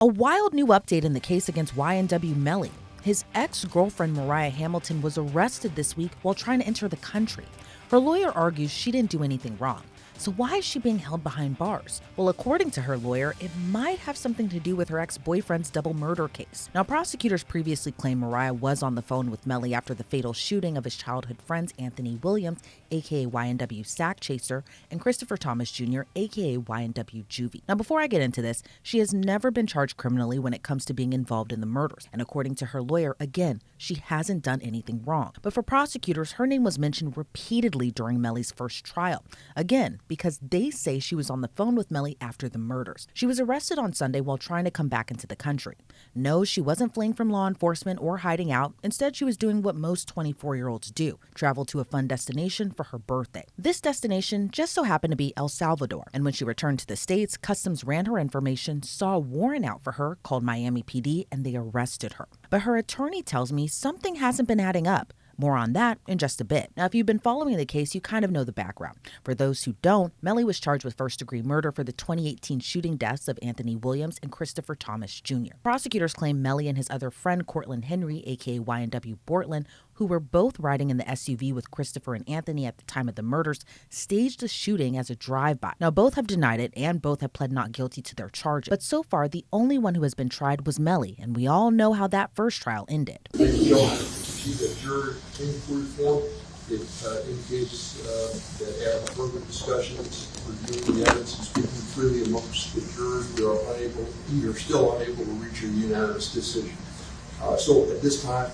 A wild new update in the case against YNW Melly. His ex-girlfriend Mariah Hamilton was arrested this week while trying to enter the country. Her lawyer argues she didn't do anything wrong. So why is she being held behind bars? Well, according to her lawyer, it might have something to do with her ex-boyfriend's double murder case. Now, prosecutors previously claimed Mariah was on the phone with Melly after the fatal shooting of his childhood friends Anthony Williams, aka YNW SakChaser, and Christopher Thomas Jr., aka YNW Juvy. Now, before I get into this, she has never been charged criminally when it comes to being involved in the murders. And according to her lawyer, again, she hasn't done anything wrong. But for prosecutors, her name was mentioned repeatedly during Melly's first trial. Again, because they say she was on the phone with Melly after the murders. She was arrested on Sunday while trying to come back into the country. No, she wasn't fleeing from law enforcement or hiding out. Instead, she was doing what most 24-year-olds do, travel to a fun destination for her birthday. This destination just so happened to be El Salvador. And when she returned to the States, Customs ran her information, saw a warrant out for her, called Miami PD, and they arrested her. But her attorney tells me something hasn't been adding up. More on that in just a bit. Now, if you've been following the case, you kind of know the background. For those who don't, Melly was charged with first-degree murder for the 2018 shooting deaths of Anthony Williams and Christopher Thomas Jr. Prosecutors claim Melly and his other friend, Cortland Henry, aka YNW Bortland, who were both riding in the SUV with Christopher and Anthony at the time of the murders, staged the shooting as a drive-by. Now, both have denied it and both have pled not guilty to their charges. But so far, the only one who has been tried was Melly, and we all know how that first trial ended. The jury inquiry form. It indicates that after further discussions, reviewing the evidence and speaking freely amongst the jurors, we are still unable to reach a unanimous decision. So at this time,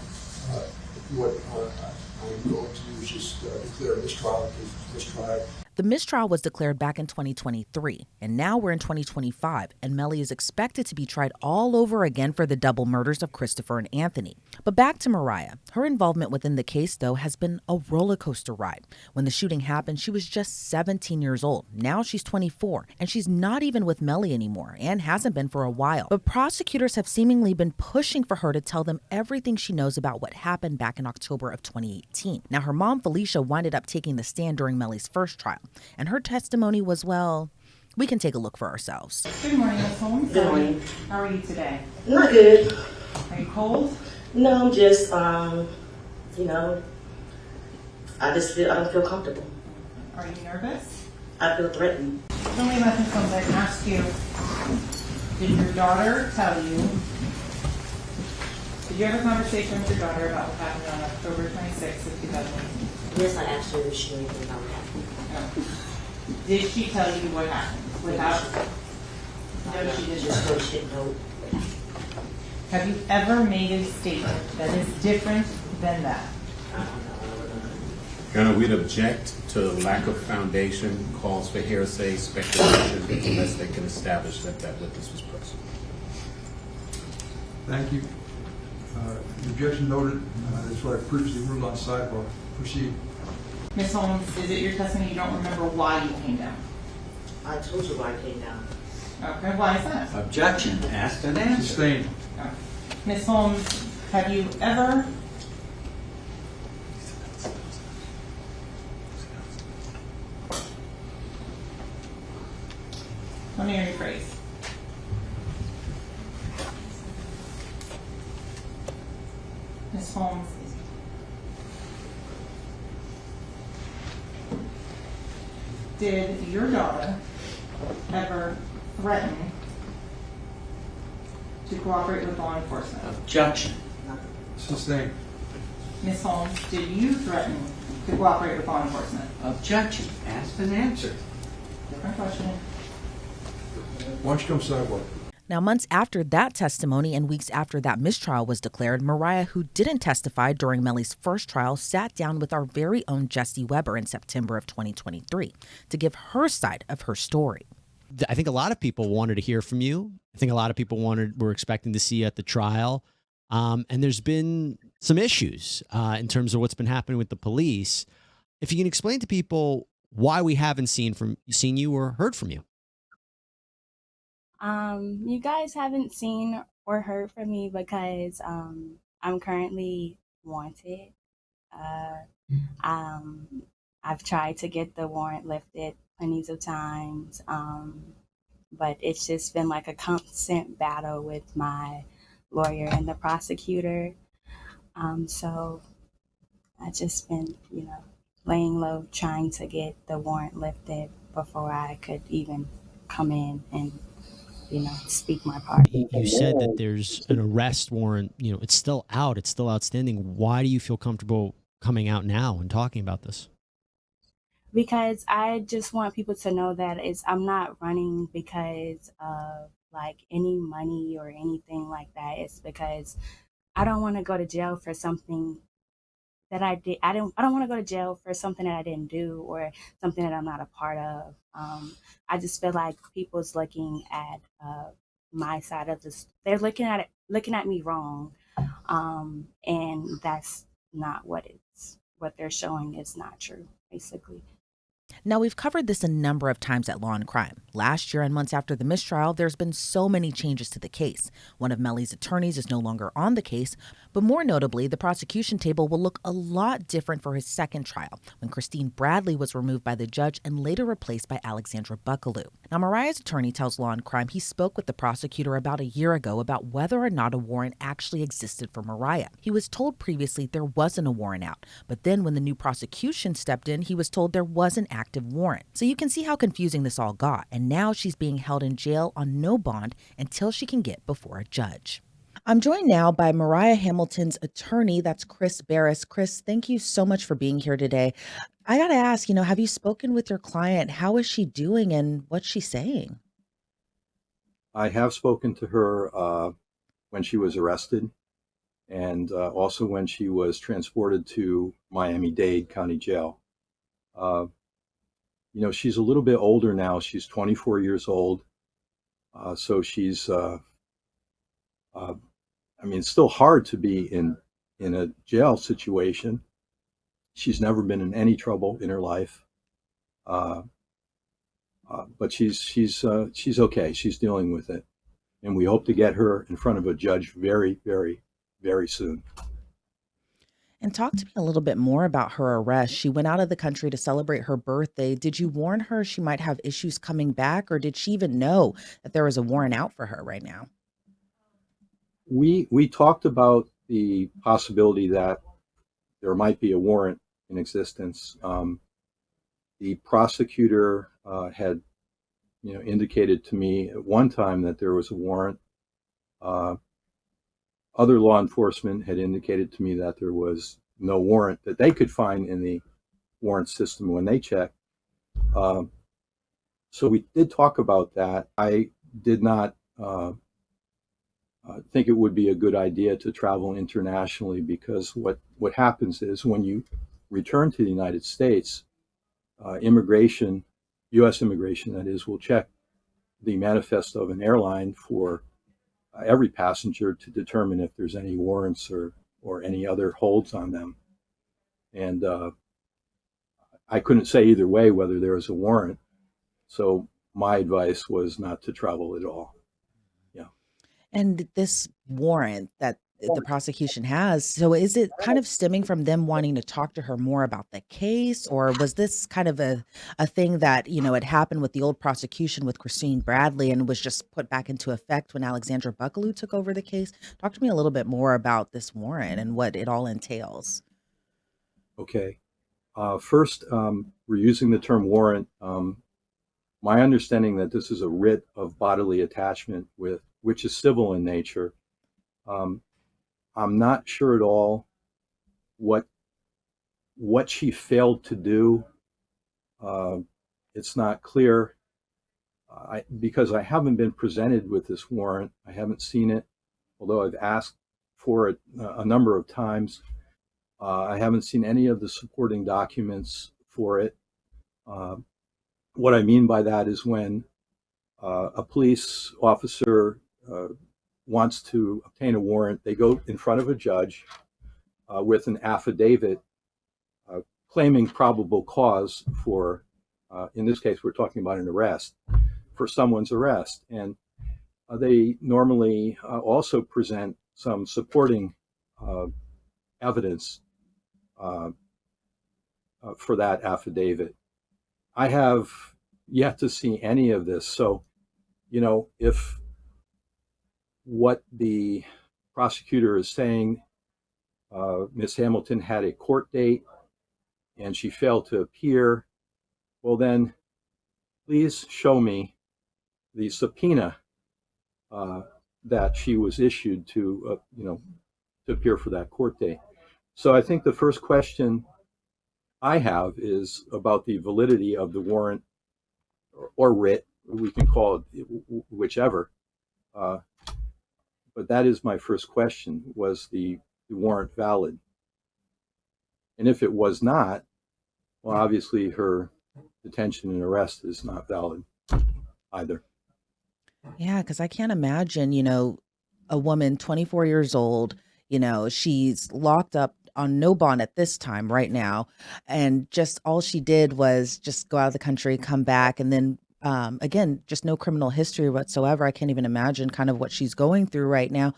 what I'm going to do is just declare a mistrial because it's mistrial. The mistrial was declared back in 2023, and now we're in 2025, and Melly is expected to be tried all over again for the double murders of Christopher and Anthony. But back to Mariah. Her involvement within the case, though, has been a roller coaster ride. When the shooting happened, she was just 17 years old. Now she's 24, and she's not even with Melly anymore, and hasn't been for a while. But prosecutors have seemingly been pushing for her to tell them everything she knows about what happened back in October of 2018. Now, her mom, Felicia, winded up taking the stand during Melly's first trial. And her testimony was, well, we can take a look for ourselves. Good morning, Ms. Holmes. Good morning. How are you today? Not good. Are you cold? No, I'm just, I don't feel comfortable. Are you nervous? I feel threatened. Tell me about Ms. Holmes. I can ask you, did your daughter tell you, did you have a conversation with your daughter about what happened on October 26th of 2018? Yes, I asked her if she knew anything about what happened. No. Did she tell you what happened? No, she didn't. Just told she didn't know. Have you ever made a statement that is different than that? Your Honor, we'd object to lack of foundation, calls for hearsay, speculation, unless they can establish that that witness was present. Thank you. The objection noted. That's what I previously ruled on sidebar. Proceed. Ms. Holmes, is it your testimony you don't remember why you came down? I told you why I came down. Okay, why is that? Objection. Asked and answered. Sustained. Ms. Holmes, have you ever let me rephrase. Ms. Holmes, did your daughter ever threaten to cooperate with law enforcement? Objection. Sustained. Ms. Holmes, did you threaten to cooperate with law enforcement? Objection. Asked and answered. Different question. Why don't you come sidebar? Now, months after that testimony and weeks after that mistrial was declared, Mariah, who didn't testify during Melly's first trial, sat down with our very own Jesse Weber in September of 2023 to give her side of her story. I think a lot of people wanted to hear from you. I think a lot of people were expecting to see you at the trial. And there's been some issues in terms of what's been happening with the police. If you can explain to people why we haven't seen you or heard from you. You guys haven't seen or heard from me because I'm currently wanted. I've tried to get the warrant lifted plenty of times. But it's just been like a constant battle with my lawyer and the prosecutor. So I just been, laying low, trying to get the warrant lifted before I could even come in and, speak my part. You said that there's an arrest warrant, it's still out, it's still outstanding. Why do you feel comfortable coming out now and talking about this? Because I just want people to know that I'm not running because of like any money or anything like that. It's because I don't want to go to jail for something that I did. I don't want to go to jail for something that I didn't do or something that I'm not a part of. I just feel like people's looking at my side of this. They're looking at me wrong, and that's not what they're showing is not true, basically. Now, we've covered this a number of times at Law&Crime. Last year and months after the mistrial, there's been so many changes to the case. One of Melly's attorneys is no longer on the case, but more notably, the prosecution table will look a lot different for his second trial, when Christine Bradley was removed by the judge and later replaced by Alexandra Buckaloo. Now, Mariah's attorney tells Law&Crime he spoke with the prosecutor about a year ago about whether or not a warrant actually existed for Mariah. He was told previously there wasn't a warrant out, but then when the new prosecution stepped in, he was told there was an active warrant. So you can see how confusing this all got. And now she's being held in jail on no bond until she can get before a judge. I'm joined now by Mariah Hamilton's attorney, that's Chris Barris. Chris, thank you so much for being here today. I got to ask, have you spoken with your client? How is she doing and what's she saying? I have spoken to her when she was arrested and also when she was transported to Miami-Dade County Jail. She's a little bit older now. She's 24 years old. So she's, it's still hard to be in a jail situation. She's never been in any trouble in her life. But she's okay. She's dealing with it. And we hope to get her in front of a judge very, very, very soon. And talk to me a little bit more about her arrest. She went out of the country to celebrate her birthday. Did you warn her she might have issues coming back, or did she even know that there was a warrant out for her right now? We talked about the possibility that there might be a warrant in existence. The prosecutor had, indicated to me at one time that there was a warrant. Other law enforcement had indicated to me that there was no warrant that they could find in the warrant system when they checked. So we did talk about that. I did not think it would be a good idea to travel internationally because what happens is when you return to the United States, immigration, U.S. immigration, that is, will check the manifest of an airline for every passenger to determine if there's any warrants or any other holds on them. And I couldn't say either way whether there was a warrant. So my advice was not to travel at all. Yeah. And this warrant that the prosecution has, so is it kind of stemming from them wanting to talk to her more about the case, or was this kind of a thing that, had happened with the old prosecution with Christine Bradley and was just put back into effect when Alexandra Buckaloo took over the case? Talk to me a little bit more about this warrant and what it all entails. Okay. First, we're using the term warrant. My understanding that this is a writ of bodily attachment which is civil in nature. I'm not sure at all what she failed to do. It's not clear because I haven't been presented with this warrant. I haven't seen it, although I've asked for it a number of times. I haven't seen any of the supporting documents for it. What I mean by that is when a police officer wants to obtain a warrant, they go in front of a judge with an affidavit claiming probable cause for, in this case, we're talking about an arrest, for someone's arrest. And they normally also present some supporting evidence for that affidavit. I have yet to see any of this. So if what the prosecutor is saying, Ms. Hamilton had a court date and she failed to appear, well then, please show me the subpoena that she was issued to, to appear for that court date. So I think the first question I have is about the validity of the warrant or writ, we can call it whichever. But that is my first question. Was the warrant valid? And if it was not, well, obviously her detention and arrest is not valid either. Yeah, because I can't imagine, a woman 24 years old, she's locked up on no bond at this time right now. And just all she did was just go out of the country, come back, and then again, just no criminal history whatsoever. I can't even imagine kind of what she's going through right now.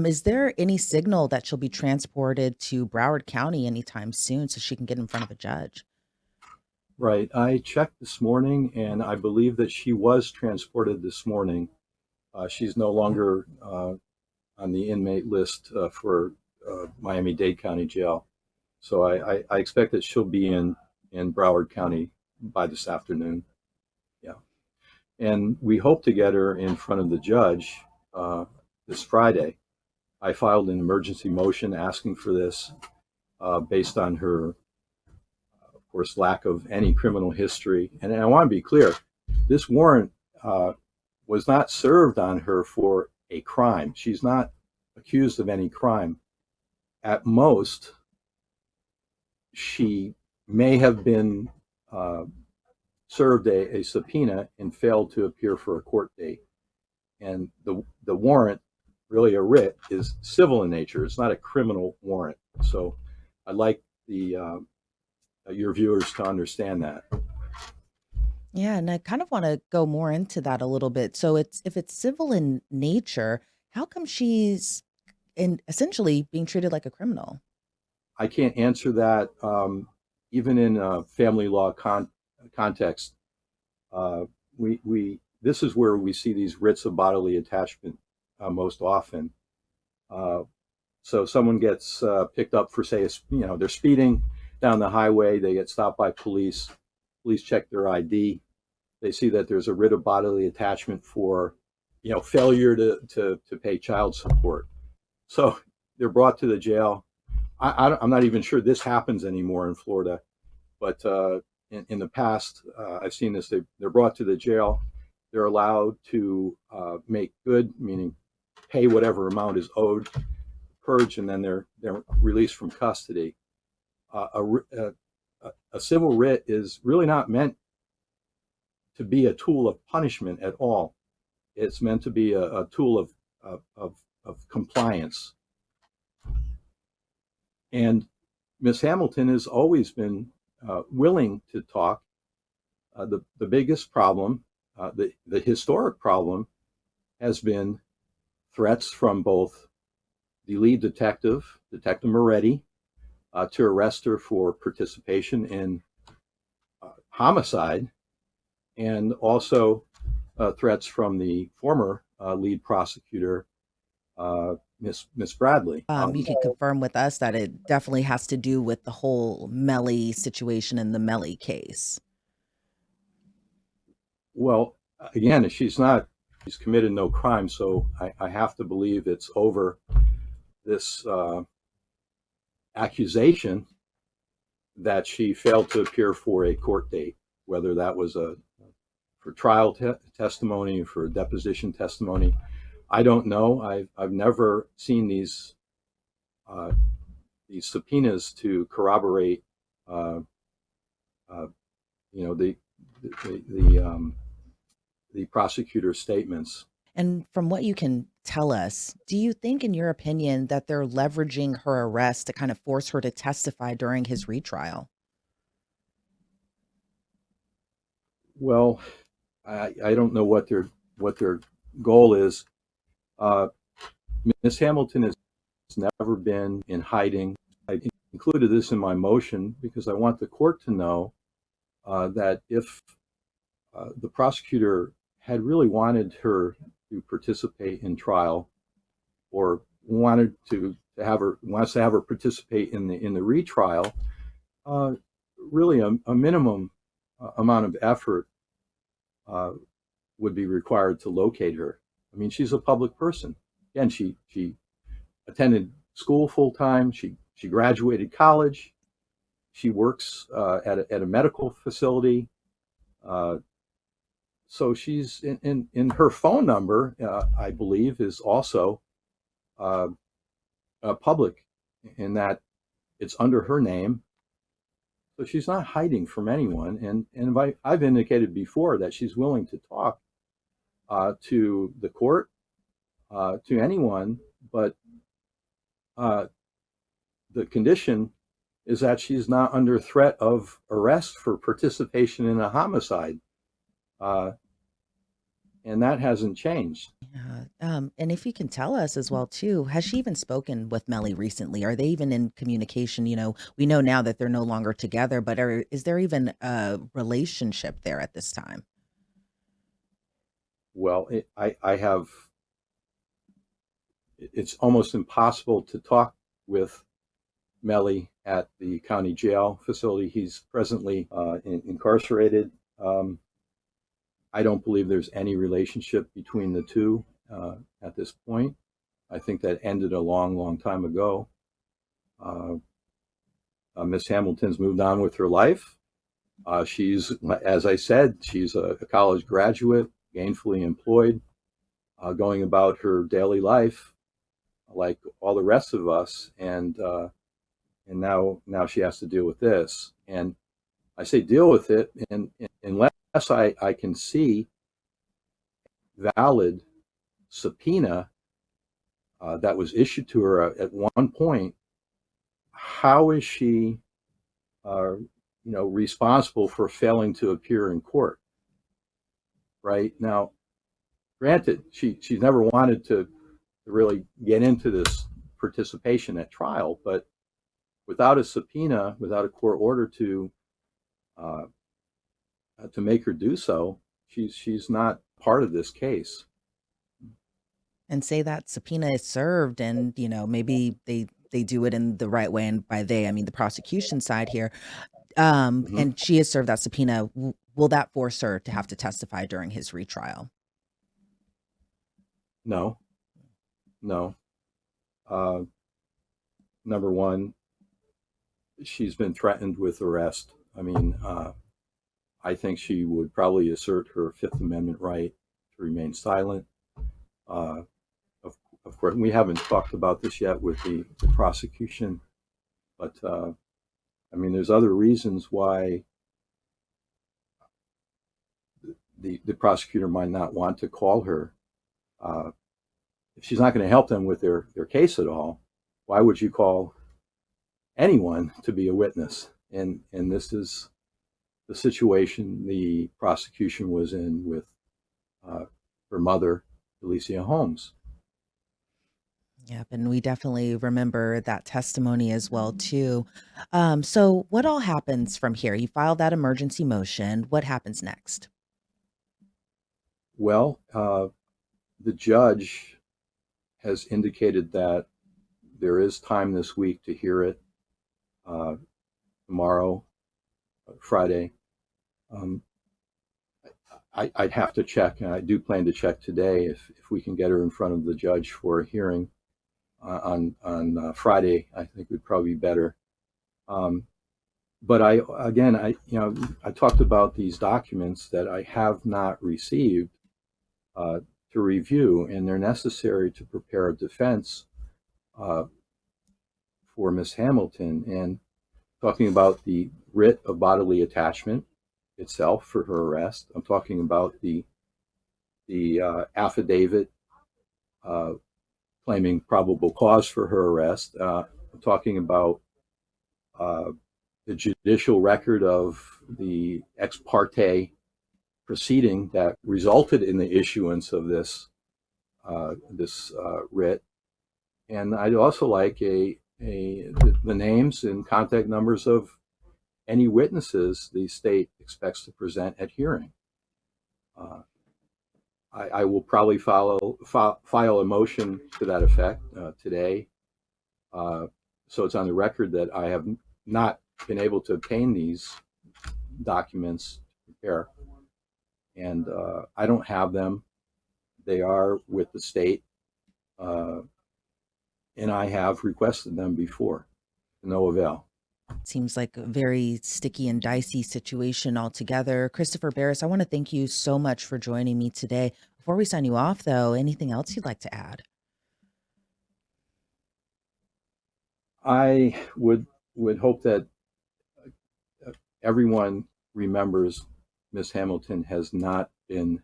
Is there any signal that she'll be transported to Broward County anytime soon so she can get in front of a judge? Right. I checked this morning, and I believe that she was transported this morning. She's no longer on the inmate list for Miami-Dade County Jail. So I expect that she'll be in Broward County by this afternoon. Yeah. And we hope to get her in front of the judge this Friday. I filed an emergency motion asking for this based on her, of course, lack of any criminal history. And I want to be clear, this warrant was not served on her for a crime. She's not accused of any crime. At most, she may have been served a subpoena and failed to appear for a court date. And the warrant, really a writ, is civil in nature. It's not a criminal warrant. So I'd like your viewers to understand that. Yeah, and I kind of want to go more into that a little bit. So if it's civil in nature, how come she's essentially being treated like a criminal? I can't answer that. Even in a family law context, this is where we see these writs of bodily attachment most often. So someone gets picked up for, say, they're speeding down the highway. They get stopped by police. Police check their ID. They see that there's a writ of bodily attachment for, failure to pay child support. So they're brought to the jail. I'm not even sure this happens anymore in Florida, but in the past, I've seen this. They're brought to the jail. They're allowed to make good, meaning pay whatever amount is owed, purge, and then they're released from custody. A civil writ is really not meant to be a tool of punishment at all. It's meant to be a tool of compliance. And Ms. Hamilton has always been willing to talk. The biggest problem, the historic problem, has been threats from both the lead detective, Detective Moretti, to arrest her for participation in homicide, and also threats from the former lead prosecutor, Miss Bradley. You can confirm with us that it definitely has to do with the whole Melly situation in the Melly case. Well, again, she's committed no crime, so I have to believe it's over this accusation that she failed to appear for a court date, whether that was for trial testimony, for deposition testimony. I don't know. I've never seen these subpoenas to corroborate, the prosecutor's statements. And from what you can tell us, do you think, in your opinion, that they're leveraging her arrest to kind of force her to testify during his retrial? Well, I don't know what their goal is. Ms. Hamilton has never been in hiding. I included this in my motion because I want the court to know that if the prosecutor had really wanted her to participate in trial, or wants to have her participate in the retrial, really a minimum amount of effort would be required to locate her. I mean, she's a public person. Again, she attended school full time. She graduated college. She works at a medical facility. So she's in her phone number, I believe, is also public, in that it's under her name. So she's not hiding from anyone. And I've indicated before that she's willing to talk to the court, to anyone, but the condition is that she's not under threat of arrest for participation in a homicide. And that hasn't changed. Yeah. And if you can tell us as well, too, has she even spoken with Melly recently? Are they even in communication? You know, we know now that they're no longer together, but is there even a relationship there at this time? Well, it's almost impossible to talk with Melly at the county jail facility. He's presently incarcerated. I don't believe there's any relationship between the two at this point. I think that ended a long, long time ago. Miss Hamilton's moved on with her life. She's, as I said, she's a college graduate, gainfully employed, going about her daily life like all the rest of us. And now she has to deal with this. And I say deal with it, and unless I can see valid subpoena that was issued to her at one point, how is she, responsible for failing to appear in court? Right now, granted, she's never wanted to really get into this participation at trial, but without a subpoena, without a court order to make her do so, she's not part of this case. And say that subpoena is served, and maybe they do it in the right way, and by they I mean the prosecution side here. And she has served that subpoena. Will that force her to have to testify during his retrial? No. Number one, she's been threatened with arrest. I mean, I think she would probably assert her Fifth Amendment right to remain silent. Of course, we haven't talked about this yet with the prosecution, but I mean, there's other reasons why the prosecutor might not want to call her. If she's not going to help them with their case at all, why would you call anyone to be a witness? And this is the situation the prosecution was in with her mother, Alicia Holmes. Yep, and we definitely remember that testimony as well, too. So what all happens from here? You filed that emergency motion. What happens next? Well, the judge has indicated that there is time this week to hear it. Tomorrow, Friday. I'd have to check, and I do plan to check today if we can get her in front of the judge for a hearing on Friday. I think would probably be better. But I talked about these documents that I have not received to review, and they're necessary to prepare a defense for Miss Hamilton. And talking about the writ of bodily attachment itself for her arrest. I'm talking about the affidavit claiming probable cause for her arrest. I'm talking about the judicial record of the ex parte proceeding that resulted in the issuance of this writ. And I'd also like the names and contact numbers of any witnesses the state expects to present at hearing. I will probably file a motion to that effect today. So it's on the record that I have not been able to obtain these documents to prepare. And I don't have them. They are with the state. And I have requested them before, to no avail. Seems like a very sticky and dicey situation altogether. Christopher Barris, I want to thank you so much for joining me today. Before we sign you off, though, anything else you'd like to add? I would hope that everyone remembers Ms. Hamilton has not been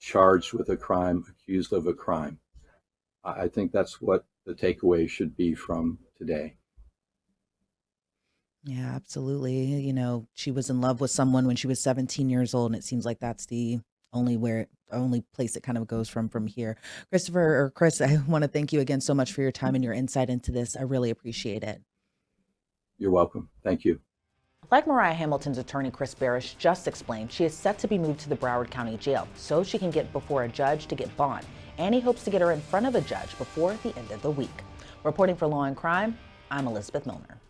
charged with a crime, accused of a crime. I think that's what the takeaway should be from today. Yeah, absolutely. You know, she was in love with someone when she was 17 years old, and it seems like that's the only place it kind of goes from here. Christopher or Chris, I want to thank you again so much for your time and your insight into this. I really appreciate it. You're welcome. Thank you. Like Mariah Hamilton's attorney, Chris Barris, just explained, she is set to be moved to the Broward County Jail so she can get before a judge to get bond, and he hopes to get her in front of a judge before the end of the week. Reporting for Law and Crime, I'm Elizabeth Millner.